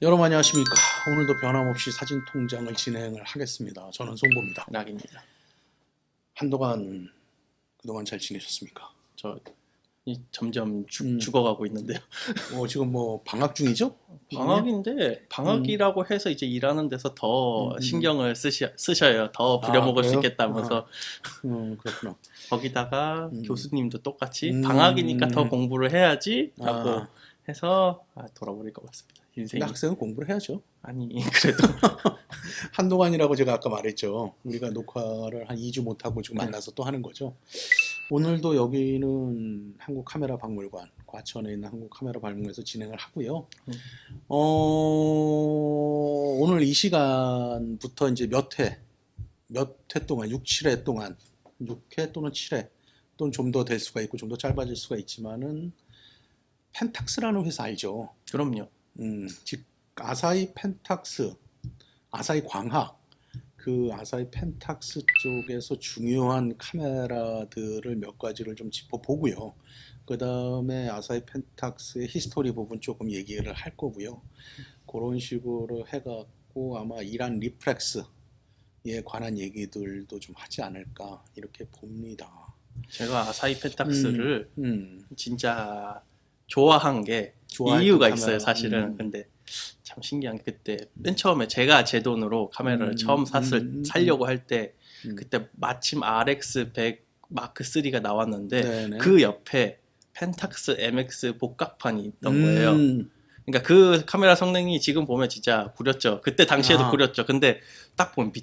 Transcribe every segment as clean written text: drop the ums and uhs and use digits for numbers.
여러분 안녕하십니까. 오늘도 변함없이 사진 통장을 진행을 하겠습니다. 저는 송보입니다. 락입니다. 그동안 잘 지내셨습니까? 점점 죽어가고 있는데요. 지금 뭐 방학 중이죠? 방학인데 방학이라고 해서 이제 일하는 데서 더 신경을 쓰셔요. 더 부려먹을 수 있겠다면서. 그렇구나. 거기다가 교수님도 똑같이 방학이니까 더 공부를 해야지 라고 해서 돌아버릴 것 같습니다. 인생이. 학생은 공부를 해야죠. 아니 그래도 한동안이라고 제가 아까 말했죠. 우리가 녹화를 한 2주 못하고 지금 만나서 또 하는 거죠. 오늘도 여기는 한국카메라박물관, 과천에 있는 한국카메라박물관에서 진행을 하고요. 오늘 이 시간부터 이제 몇 회 동안, 6, 7회 동안, 6회 또는 7회 또는 좀 더 될 수가 있고 좀 더 짧아질 수가 있지만은 펜탁스라는 회사 알죠? 그럼요. 즉 아사히 펜탁스, 아사히 광학, 그 아사히 펜탁스 쪽에서 중요한 카메라들을 몇 가지를 좀 짚어보고요. 그 다음에 아사히 펜탁스의 히스토리 부분 조금 얘기를 할 거고요. 그런 식으로 해갖고 아마 이란 리플렉스에 관한 얘기들도 좀 하지 않을까 이렇게 봅니다. 제가 아사히 펜탁스를 진짜 좋아한 게 이유가 있어요, 사실은. 근데 참 신기한 게 그때 맨 처음에 제가 제 돈으로 카메라를 처음 살려고 할 때 그때 마침 RX100 마크 3가 나왔는데 네네. 그 옆에 펜탁스 MX 복각판이 있던 거예요. 그러니까 그 카메라 성능이 지금 보면 진짜 구렸죠. 그때 당시에도 구렸죠. 근데 딱 보면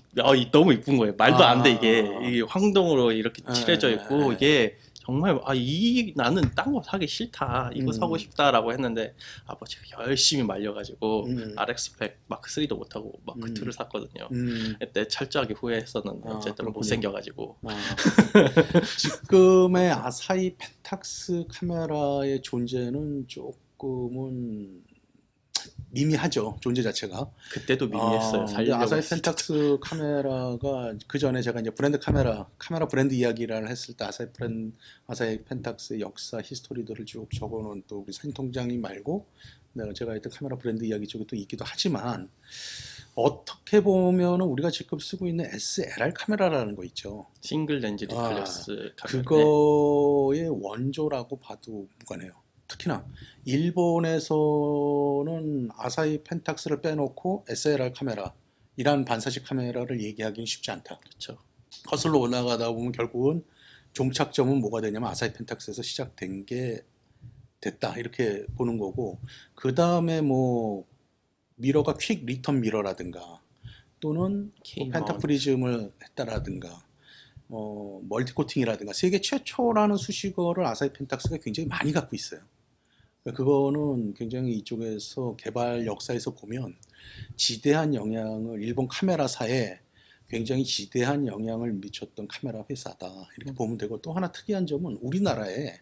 너무 이쁜 거예요. 말도 안 돼. 이게 황동으로 이렇게 칠해져 있고 이게 정말 나는 딴 거 사기 싫다. 이거 사고 싶다라고 했는데 아버지가 열심히 말려가지고 RX100 마크 3도 못하고 마크 2를 샀거든요. 그때 철저하게 후회했었는데 어쨌든 그렇군요. 못생겨가지고. 지금의 아사히 펜탁스 카메라의 존재는 조금은 미미하죠. 존재 자체가. 그때도 미미했어요. 살려고 아사히 했을 펜탁스 카메라가 그 전에 제가 이제 브랜드 카메라 브랜드 이야기를 했을 때 아사히 펜탁스의 역사 히스토리들을 쭉 적어놓은 또 우리 사진 통장님 말고 제가 했던 카메라 브랜드 이야기 쪽에 또 있기도 하지만 어떻게 보면은 우리가 지금 쓰고 있는 SLR 카메라라는 거 있죠. 싱글 렌즈 리플렉스 카메라. 그거의 원조라고 봐도 무관해요. 특히나 일본에서는 아사히 펜탁스를 빼놓고 SLR 카메라, 이란 반사식 카메라를 얘기하기는 쉽지 않다. 그렇죠. 거슬러 올라가다 보면 결국은 종착점은 뭐가 되냐면 아사히 펜탁스에서 시작된 게 됐다 이렇게 보는 거고, 그 다음에 뭐 미러가 퀵 리턴 미러라든가 또는 펜타프리즘을 했다라든가 멀티코팅이라든가 세계 최초라는 수식어를 아사히 펜탁스가 굉장히 많이 갖고 있어요. 그거는 굉장히 이쪽에서 개발 역사에서 보면 지대한 영향을, 일본 카메라사에 굉장히 지대한 영향을 미쳤던 카메라 회사다 이렇게 보면 되고, 또 하나 특이한 점은 우리나라에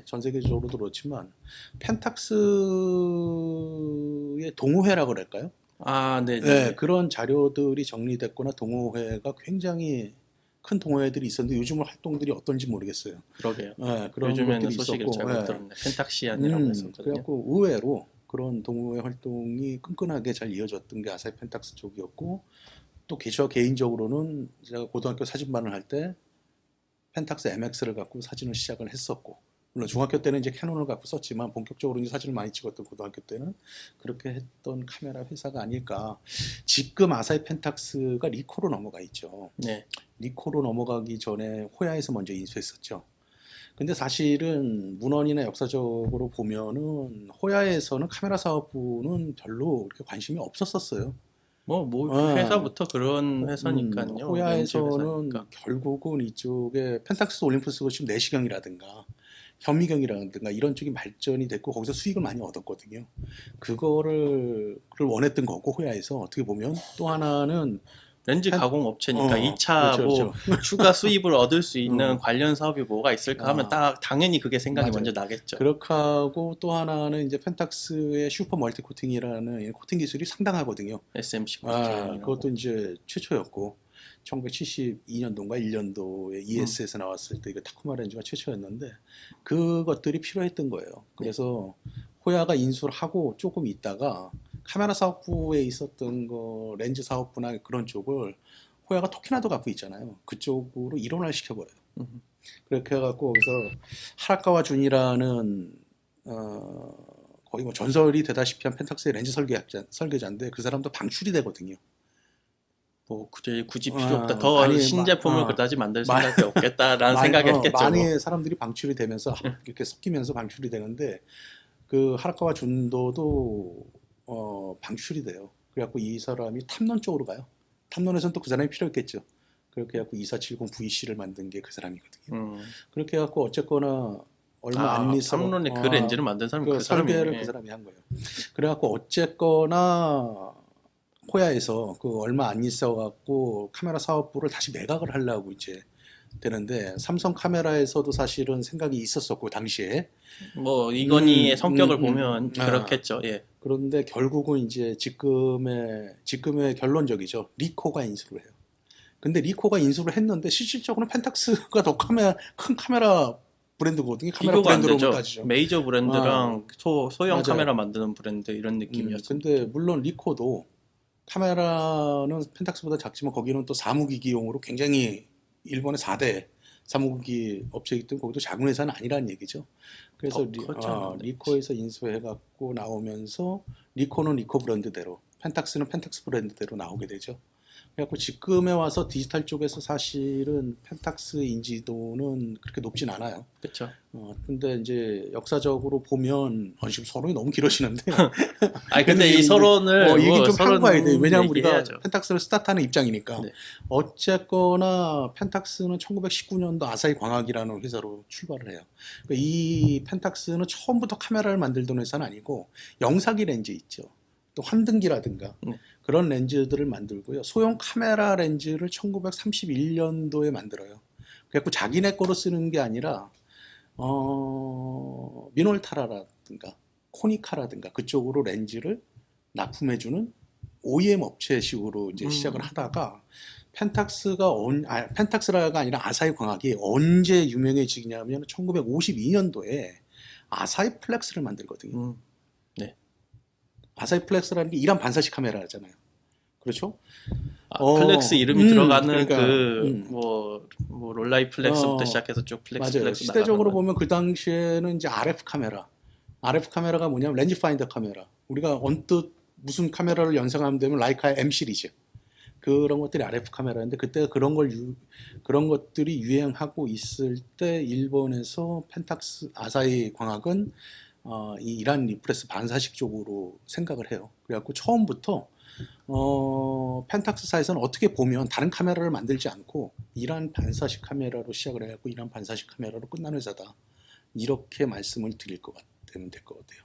전 세계적으로도 그렇지만 펜탁스의 동호회라고 그럴까요? 네, 그런 자료들이 정리됐거나 동호회가 굉장히 큰 동호회들이 있었는데 요즘은 활동들이 어떤지 모르겠어요. 그러게요. 네, 그런 요즘에는 것들이 소식을 있었고, 잘못 들었네. 펜탁시안이라고 했었거든요. 그래갖고 의외로 그런 동호회 활동이 끈끈하게 잘 이어졌던 게 아사히 펜탁스 쪽이었고, 또 저 개인적으로는 제가 고등학교 사진반을 할 때 펜탁스 MX를 갖고 사진을 시작을 했었고, 물론 중학교 때는 이제 캐논을 갖고 썼지만 본격적으로 이제 사진을 많이 찍었던 고등학교 때는 그렇게 했던 카메라 회사가 아닐까. 지금 아사히 펜탁스가 리코로 넘어가 있죠. 네. 리코로 넘어가기 전에 호야에서 먼저 인수했었죠. 근데 사실은 문헌이나 역사적으로 보면은 호야에서는 카메라 사업부는 별로 그렇게 관심이 없었었어요. 회사부터 그런 회사니까요. 렌즈 호야에서는 회사니까. 결국은 이쪽에 펜탁스 올림푸스가 지금 내시경이라든가 현미경이라든가 이런 쪽이 발전이 됐고 거기서 수익을 많이 얻었거든요. 그거를 원했던 거고 호야에서 어떻게 보면 또 하나는 렌즈 가공 업체니까 2차 그렇죠, 그렇죠. 추가 수입을 얻을 수 있는 관련 사업이 뭐가 있을까 하면 당연히 그게 생각이 맞아요. 먼저 나겠죠. 그렇게 하고 또 하나는 이제 펜탁스의 슈퍼 멀티 코팅이라는 코팅 기술이 상당하거든요. SMC 코팅. 그것도 이제 최초였고 1972년도인가 1년도에 ES에서 나왔을 때 이거 타쿠마 렌즈가 최초였는데 그것들이 필요했던 거예요. 그래서 호야가 인수를 하고 조금 있다가 카메라 사업부에 있었던 거 렌즈 사업부나 그런 쪽을 호야가 토키나도 갖고 있잖아요. 그쪽으로 일원화를 시켜버려요. 그렇게 해갖고 거기서 하라카와 준이라는 거의 뭐 전설이 되다시피 한 펜탁스의 렌즈 설계자인데 그 사람도 방출이 되거든요. 굳이 필요 없다. 더 신제품을 그다지 만들 생각이 없겠다라는 생각이 했겠죠. 많이 사람들이 방출이 되면서 이렇게 섞이면서 방출이 되는데 그 하라카와 준도도 방출이 돼요. 그래갖고 이 사람이 탐론 쪽으로 가요. 탐론에서는 또 그 사람이 필요했겠죠. 그렇게 해갖고 2470 VC를 만든 게 그 사람이거든요. 그렇게 해갖고 어쨌거나 얼마 안 있어. 탐론에 그 렌즈를 만든 사람이 그 설계를 그 사람이 한 거예요. 그래갖고 어쨌거나 호야에서 그 얼마 안 있어갖고 카메라 사업부를 다시 매각을 하려고 이제 되는데 삼성 카메라에서도 사실은 생각이 있었었고 당시에 이건희의 성격을 보면 그렇겠죠. 예. 그런데 결국은 이제 지금의 결론적이죠. 리코가 인수를 해요. 근데 리코가 인수를 했는데 실질적으로는 펜탁스가 더 큰 카메라 브랜드거든요. 카메라 비교가 안 브랜드로 되죠. 따지죠. 메이저 브랜드랑 소형 맞아요. 카메라 만드는 브랜드 이런 느낌이었어요. 근데 물론 리코도 카메라는 펜탁스보다 작지만 거기는 또 사무기기용으로 굉장히 일본의 4대 사무기기 업체이기 때문에 거기도 작은 회사는 아니라는 얘기죠. 그래서 리코에서 인수해갖고 나오면서 리코는 리코 브랜드대로 펜탁스는 펜탁스 브랜드대로 나오게 되죠. 그래갖고 지금에 와서 디지털 쪽에서 사실은 펜탁스 인지도는 그렇게 높진 않아요. 그렇죠. 근데 이제 역사적으로 보면 지금 서론이 너무 길어지는데. 근데 이 서론을 얘기 좀 하고 가야 돼요. 왜냐하면 우리가 얘기해야죠. 펜탁스를 스타트하는 입장이니까. 네. 어쨌거나 펜탁스는 1919년도 아사히 광학이라는 회사로 출발을 해요. 그러니까 이 펜탁스는 처음부터 카메라를 만들던 회사는 아니고 영사기 렌즈 있죠. 또 환등기라든가 그런 렌즈들을 만들고요. 소형 카메라 렌즈를 1931년도에 만들어요. 그래갖고 자기네 거로 쓰는 게 아니라 미놀타라라든가 코니카라든가 그쪽으로 렌즈를 납품해주는 OEM 업체식으로 이제 시작을 하다가 펜탁스라가 아니라 아사히 광학이 언제 유명해지냐면 1952년도에 아사히 플렉스를 만들거든요. 아사히 플렉스라는 게 이란 반사식 카메라잖아요. 그렇죠? 플렉스 이름이 들어가는 그러니까, 롤라이 플렉스부터 시작해서 쭉 플렉스. 맞아요. 시대적으로 보면 그 당시에는 이제 RF 카메라가 뭐냐면 렌즈 파인더 카메라. 우리가 언뜻 무슨 카메라를 연상하면 되면 라이카의 M 시리즈. 그런 것들이 RF 카메라인데 그때 그런 것들이 유행하고 있을 때 일본에서 아사히 광학은 이 이란 리프레스 반사식 쪽으로 생각을 해요. 그래갖고 처음부터 펜탁스사에서는 어떻게 보면 다른 카메라를 만들지 않고 이란 반사식 카메라로 시작을 해갖고 이란 반사식 카메라로 끝난 회사다. 이렇게 말씀을 되면 될 것 같아요.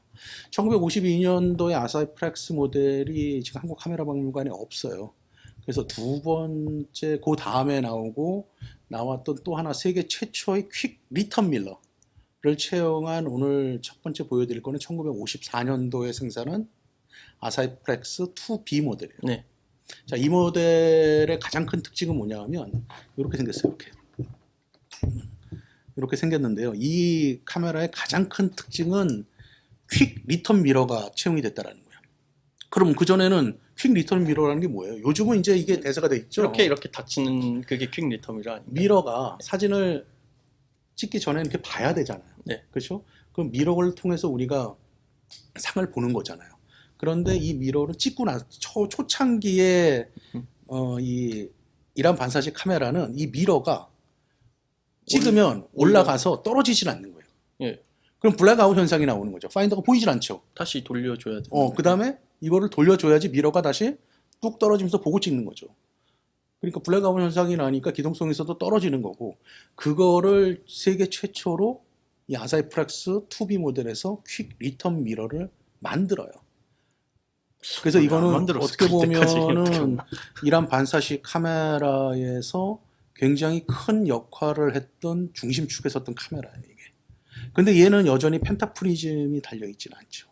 1952년도에 아사히 플렉스 모델이 지금 한국 카메라 박물관에 없어요. 그래서 두 번째 그 다음에 나왔던 또 하나 세계 최초의 퀵 리턴 밀러를 채용한 오늘 첫 번째 보여드릴 거는 1954년도에 생산한 아사히 플렉스 2B 모델이에요. 네. 자, 이 모델의 가장 큰 특징은 뭐냐면 이렇게 생겼어요. 이렇게 생겼는데요. 이 카메라의 가장 큰 특징은 퀵 리턴 미러가 채용이 됐다라는 거예요. 그럼 그전에는 퀵 리턴 미러라는 게 뭐예요? 요즘은 이제 이게 대세가 돼 있죠. 이렇게 닫히는 그게 퀵 리턴 미러 아닌가요? 미러가 사진을 찍기 전에 이렇게 봐야 되잖아요. 네. 그렇죠? 그럼 미러를 통해서 우리가 상을 보는 거잖아요. 그런데 이 미러를 찍고 나서 초창기에 이 이란 반사식 카메라는 이 미러가 찍으면 올라가서 떨어지질 않는 거예요. 예. 그럼 블랙아웃 현상이 나오는 거죠. 파인더가 보이질 않죠. 다시 돌려줘야 돼. 그 다음에 이거를 돌려줘야지 미러가 다시 뚝 떨어지면서 보고 찍는 거죠. 그러니까 블랙아웃 현상이 나니까 기동성에서도 떨어지는 거고, 그거를 세계 최초로 이 아사히 프렉스 2B 모델에서 퀵 리턴 미러를 만들어요. 그래서 이거는 어떻게 보면은 이란 반사식 카메라에서 굉장히 큰 역할을 했던 중심축에 섰던 카메라예요, 이게. 근데 얘는 여전히 펜타프리즘이 달려있지는 않죠.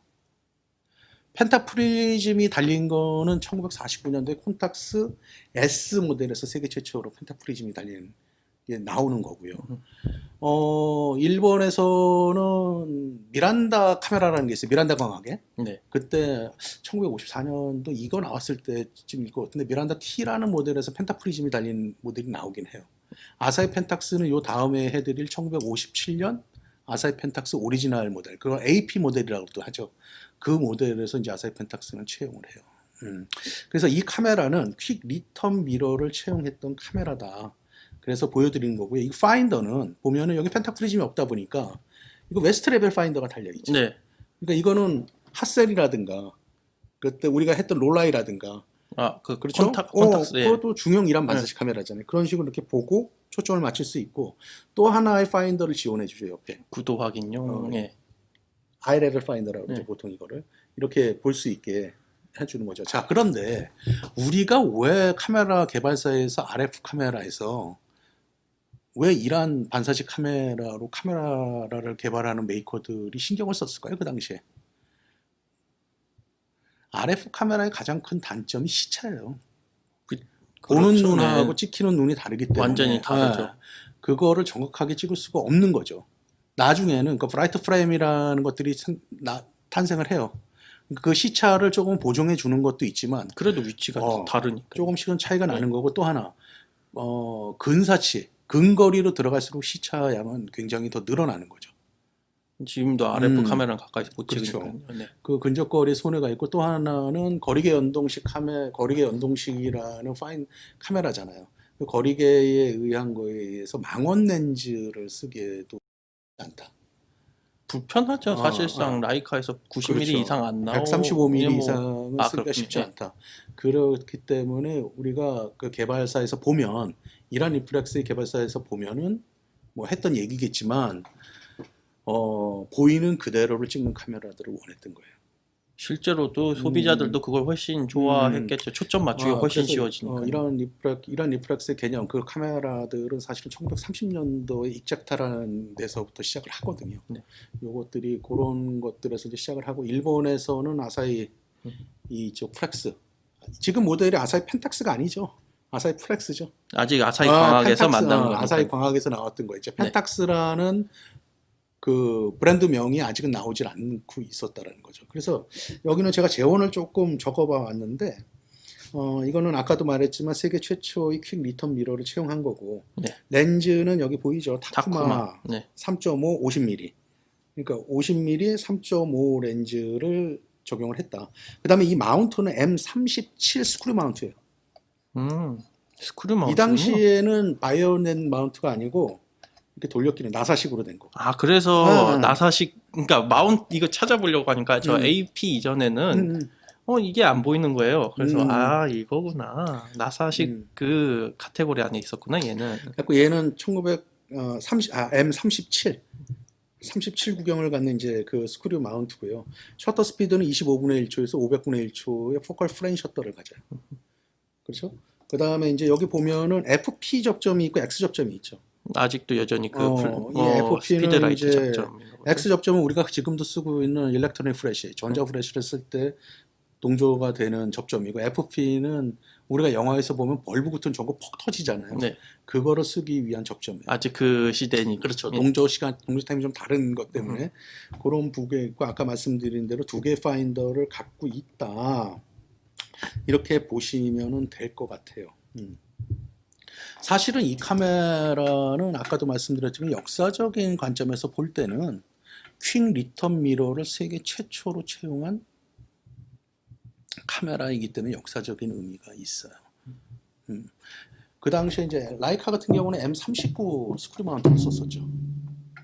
펜타프리즘이 달린 거는 1949년도에 콘탁스 S 모델에서 세계 최초로 펜타프리즘이 달린 게 나오는 거고요. 일본에서는 미란다 카메라라는 게 있어요. 미란다 광학에. 네. 그때 1954년도 이거 나왔을 때쯤일 것 같은데 미란다 T라는 모델에서 펜타프리즘이 달린 모델이 나오긴 해요. 아사히 펜탁스는 요 다음에 해드릴 1957년 아사히 펜탁스 오리지널 모델, 그걸 AP 모델이라고도 하죠. 그 모델에서 이제 아사히 펜탁스는 채용을 해요. 그래서 이 카메라는 퀵 리턴 미러를 채용했던 카메라다. 그래서 보여드리는 거고요. 이 파인더는 보면은 여기 펜타프리즘이 없다 보니까 이거 웨스트 레벨 파인더가 달려있죠. 네. 그러니까 이거는 핫셀이라든가 그때 우리가 했던 롤라이라든가 그렇죠? 콘탁스. 그것도 중형 이란 반사식 카메라잖아요. 그런 식으로 이렇게 보고 초점을 맞출 수 있고 또 하나의 파인더를 지원해 주죠. 옆에 구도 확인용. 예. 아이 레벨 파인더라고 그러죠. 보통 이거를 이렇게 볼 수 있게 해주는 거죠. 자, 그런데 우리가 왜 카메라 개발사에서 RF 카메라에서 왜 이란 반사식 카메라로 카메라를 개발하는 메이커들이 신경을 썼을까요? 그 당시에. RF 카메라의 가장 큰 단점이 시차예요. 보는 그렇죠. 눈하고 네. 찍히는 눈이 다르기 때문에 완전히 다르죠. 그거를 정확하게 찍을 수가 없는 거죠. 나중에는 그 브라이트 프레임이라는 것들이 탄생을 해요. 그 시차를 조금 보정해 주는 것도 있지만 그래도 위치가 다르니까 조금씩은 차이가 나는 거고, 또 하나 근사치 근거리로 들어갈수록 시차 양은 굉장히 더 늘어나는 거죠. 지금도 RF 카메라는 가까이서 못 그렇죠. 찍으니까요. 네. 그 근접거리에 손해가 있고, 또 하나는 거리계 연동식 거리계 연동식이라는 카메라잖아요. 그 거리계에 의한 거에 의해서 망원 렌즈를 쓰기에도 않다. 불편하죠. 사실상 라이카에서 90mm 그렇죠. 이상 안 나오고 135mm 이상은 쓰기가 쉽지 않다. 그렇기 때문에 우리가 그 개발사에서 보면, 이란 리플렉스의 개발사에서 보면은 뭐 했던 얘기겠지만 보이는 그대로를 찍는 카메라들을 원했던 거예요. 실제로도 소비자들도 그걸 훨씬 좋아했겠죠. 초점 맞추기 훨씬 쉬워지니까. 이란 리플렉스의 개념, 그 카메라들은 사실은 1930년도에 익작타라는 데서부터 시작을 하거든요. 네. 요것들이 그런 것들에서 이제 시작을 하고, 일본에서는 아사히 이쪽 프렉스, 지금 모델이 아사히 펜탁스가 아니죠. 아사히 프렉스죠. 아직 아사히 광학에서 만든 거니까. 아사히 광학에서 나왔던 거죠. 펜탁스라는 그 브랜드 명이 아직은 나오질 않고 있었다라는 거죠. 그래서 여기는 제가 재원을 조금 적어봐 왔는데, 이거는 아까도 말했지만 세계 최초의 퀵 리턴 미러를 채용한 거고, 네. 렌즈는 여기 보이죠? 타쿠마 네. 3.5 50mm. 그러니까 50mm 3.5 렌즈를 적용을 했다. 그 다음에 이 마운트는 M37 스크류 마운트예요. 스크류 마운트. 이 당시에는 바이오넷 마운트가 아니고 이렇게 돌려끼는 나사식으로 된 거. 그래서 나사식, 그러니까 마운트 이거 찾아보려고 하니까 저 AP 이전에는 이게 안 보이는 거예요. 그래서 이거구나. 나사식 그 카테고리 안에 있었구나, 얘는. 그래서 얘는 M37 구경을 갖는 이제 그 스크류 마운트고요. 셔터 스피드는 25분의 1초에서 500분의 1초의 포컬 프레임 셔터를 가져요. 그렇죠? 그 다음에 이제 여기 보면은 FP 접점이 있고 X 접점이 있죠. 아직도 여전히 그 FP는 스피드라이트 이제 접점. X 접점은 우리가 지금도 쓰고 있는 일렉트로닉 플래시, 전자 플래시를 쓸 때 동조가 되는 접점이고, FP는 우리가 영화에서 보면 벌브 같은 저거 퍽 터지잖아요. 네. 그거를 쓰기 위한 접점이에요. 아직 그 시대니. 그렇죠. 동조 타임이 좀 다른 것 때문에 그런 부분에 있고, 아까 말씀드린 대로 두 개의 파인더를 갖고 있다. 이렇게 보시면은 될 것 같아요. 사실은 이 카메라는 아까도 말씀드렸지만 역사적인 관점에서 볼 때는 퀵 리턴 미러를 세계 최초로 채용한 카메라이기 때문에 역사적인 의미가 있어요. 그 당시에 이제 라이카 같은 경우는 M39 스크류 마운트를 썼었죠.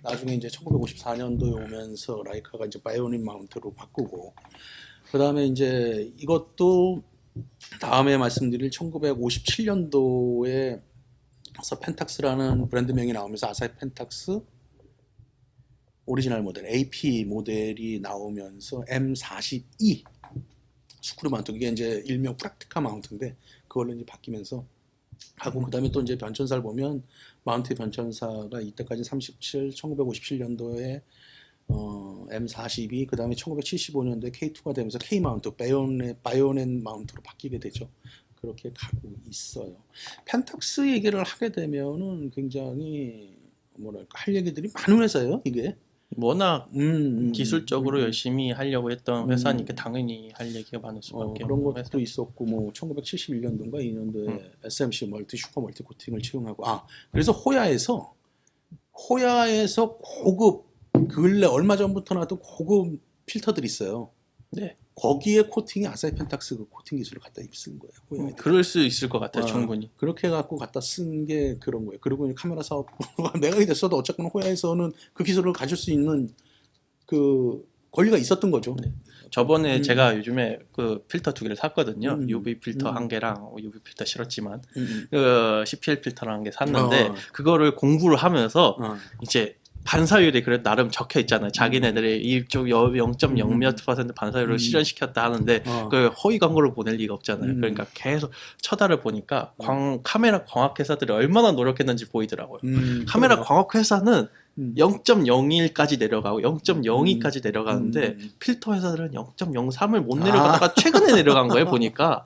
나중에 이제 1954년도에 오면서 라이카가 이제 바이오닉 마운트로 바꾸고, 그 다음에 이제 이것도 다음에 말씀드릴 1957년도에 펜탁스라는 브랜드명이 나오면서 아사히 펜탁스 오리지널 모델 AP 모델이 나오면서 M42 스크류 마운트, 이게 이제 일명 프락티카 마운트인데 그걸로 이제 바뀌면서 하고, 그 다음에 또 이제 변천사를 보면 마운트 변천사가 이때까지 37, 1957년도에 M42, 그 다음에 1975년도에 K2가 되면서 K 마운트, 바이오넷 마운트로 바뀌게 되죠. 그렇게 가고 있어요. 펜탁스 얘기를 하게 되면은 굉장히 뭐랄까 할 얘기들이 많은 회사예요, 이게. 워낙 기술적으로 열심히 하려고 했던 회사니까 당연히 할 얘기가 많을 수밖에 그런 없는 것도 회사. 있었고, 뭐 1971년도인가 2년도에 SMC 슈퍼 멀티 코팅을 채용하고, 그래서 호야에서 고급, 근래 얼마 전부터 나도 고급 필터들이 있어요. 네. 거기에 코팅이 아사히 펜탁스 그 코팅 기술을 갖다 입쓴 거예요. 호야에. 그럴 수 있을 것 같아요, 충분히. 그렇게 갖고 갖다 쓴 게 그런 거예요. 그리고 카메라 사업 매각이 됐어도 어쨌든 호야에서는 그 기술을 가질 수 있는 그 권리가 있었던 거죠. 네. 저번에 제가 요즘에 그 필터 2개를 샀거든요. UV 필터 1개랑 UV 필터 싫었지만 그 CPL 필터랑 1개 샀는데 그거를 공부를 하면서 이제 반사율이 그래도 나름 적혀 있잖아요. 자기네들이 이쪽 0.0 몇 % 반사율을 실현시켰다 하는데 그 허위 광고를 보낼 리가 없잖아요. 그러니까 계속 쳐다를 보니까 카메라 광학 회사들이 얼마나 노력했는지 보이더라고요. 카메라 광학 회사는 0.01까지 내려가고 0.02까지 내려가는데 필터 회사들은 0.03을 못 내려가다가 최근에 내려간 거예요. 보니까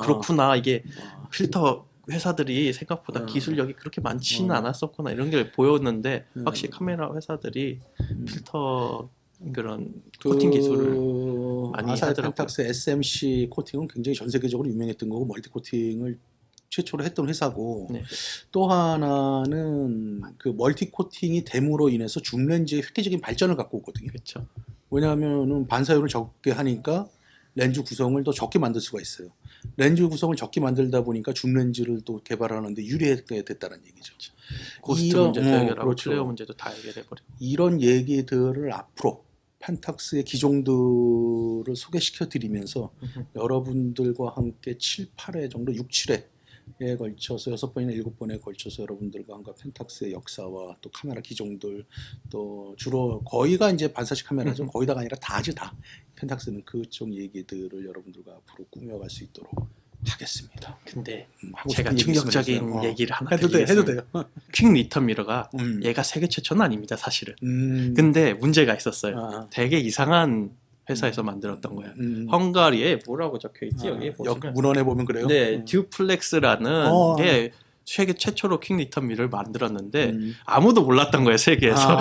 그렇구나, 이게 필터 회사들이 생각보다 기술력이 그렇게 많지는 않았었구나, 이런 게 보였는데 확실히 카메라 회사들이 필터 그런 코팅 기술을 많이 아사히 하더라고요. 펜탁스 SMC 코팅은 굉장히 전 세계적으로 유명했던 거고, 멀티 코팅을 최초로 했던 회사고, 네. 또 하나는 그 멀티 코팅이 됨으로 인해서 줌 렌즈의 획기적인 발전을 갖고 오거든요. 그렇죠. 왜냐하면은 반사율을 적게 하니까 렌즈 구성을 더 적게 만들 수가 있어요. 렌즈 구성을 적게 만들다 보니까 줌 렌즈를 또 개발하는데 유리하게 됐다는 얘기죠. 고스트 문제도 해결하고 그렇죠. 플레어 문제도 다 해결해버리고. 이런 얘기들을 앞으로 펜탁스의 기종들을 소개시켜 드리면서 여러분들과 함께 7, 8회 정도, 6, 7회에 걸쳐서 6번이나 7번에 걸쳐서 여러분들과 함께 펜탁스의 역사와 또 카메라 기종들, 또 주로 거의가 이제 반사식 카메라죠. 거의 다가 아니라 다지 다. 펜탁스는 그쪽 얘기들을 여러분들과 앞으로 꾸며갈 수 있도록 하겠습니다. 근데 하고 제가 싶은 얘기 충격적인 있으면 해주세요. 얘기를 하나 해도 드리겠습니다. 돼요. 퀵 리턴 미러가 얘가 얘가 세계 최초는 아닙니다, 사실은. 근데 문제가 있었어요. 되게 이상한 회사에서 만들었던 거야. 헝가리에 뭐라고 적혀 있지? 여기 보시면. 문헌에 보면 그래요. 네, 듀플렉스라는 게 세계 최초로 퀵 리턴 미러를 만들었는데 아무도 몰랐던 거예요, 세계에서.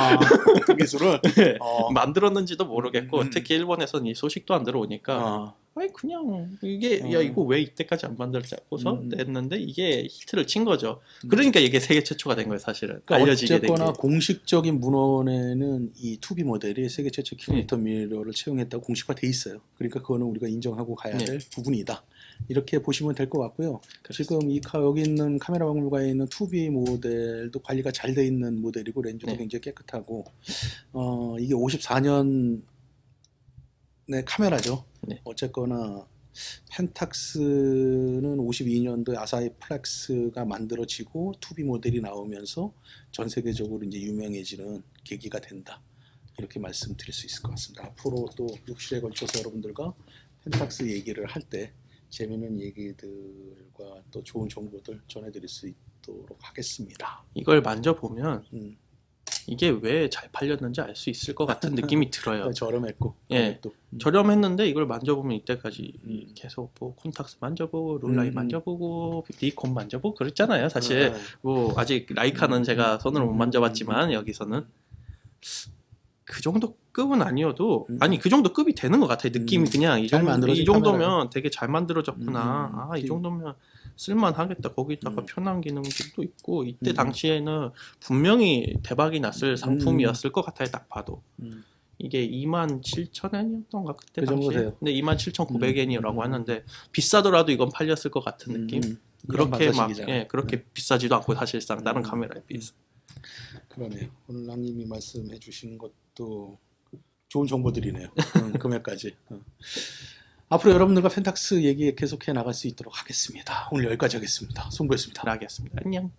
그 기술을 네, 만들었는지도 모르겠고 특히 일본에서는 이 소식도 안 들어오니까 아니 그냥 이게 야 이거 왜 이때까지 안 만들지 하고서 냈는데 이게 히트를 친 거죠. 그러니까 이게 세계 최초가 된 거예요, 사실은. 그러니까 알려지게 된 게. 어쨌거나 공식적인 문헌에는 이 2B 모델이 세계 최초 퀵 리턴 미러를 채용했다고 공식화돼 있어요. 그러니까 그거는 우리가 인정하고 가야 될 부분이다. 이렇게 보시면 될 것 같고요. 지금 여기 있는 카메라 박물관에 있는 2B 모델도 관리가 잘 돼 있는 모델이고 렌즈도 굉장히 깨끗하고 이게 54년의 카메라죠. 어쨌거나 펜탁스는 52년도에 아사히 플렉스가 만들어지고 2B 모델이 나오면서 전 세계적으로 이제 유명해지는 계기가 된다. 이렇게 말씀드릴 수 있을 것 같습니다. 앞으로 또 6실에 걸쳐서 여러분들과 펜탁스 얘기를 할 때 재미있는 얘기들과 또 좋은 정보들 전해드릴 수 있도록 하겠습니다. 이걸 만져보면 이게 왜 잘 팔렸는지 알 수 있을 것 같은 느낌이 들어요. 저렴했고. 예, 저렴했는데 이걸 만져보면 이때까지 계속 뭐 콘탁스 만져보고 롤라이 만져보고 니콘 만져보고 그랬잖아요. 사실 뭐 아직 라이카는 제가 손으로 못 만져봤지만 여기서는 그 정도 급은 아니어도 아니 그 정도 급이 되는 것 같아요. 느낌이 그냥 이 잘 정도 만들어진 이 정도면 되게 잘 만들어졌구나. 이 그- 정도면 쓸만하겠다. 거기다가 편한 기능들도 있고 이때 당시에는 분명히 대박이 났을 상품이었을 것 같아요. 딱 봐도. 이게 27,000엔이었던가 그때 그 정도 당시에. 돼요. 근데 27,900엔이라고 하는데 비싸더라도 이건 팔렸을 것 같은 느낌. 그렇게 막 방사식이잖아요. 그렇게 비싸지도 않고 사실상 다른 카메라에 비해서. 그러네요. 오늘 랑님이 말씀해 주신 것도 좋은 정보들이네요. 금액까지. 앞으로 여러분들과 펜탁스 얘기 계속해 나갈 수 있도록 하겠습니다. 오늘 여기까지 하겠습니다. 송구였습니다. 하겠습니다. 안녕.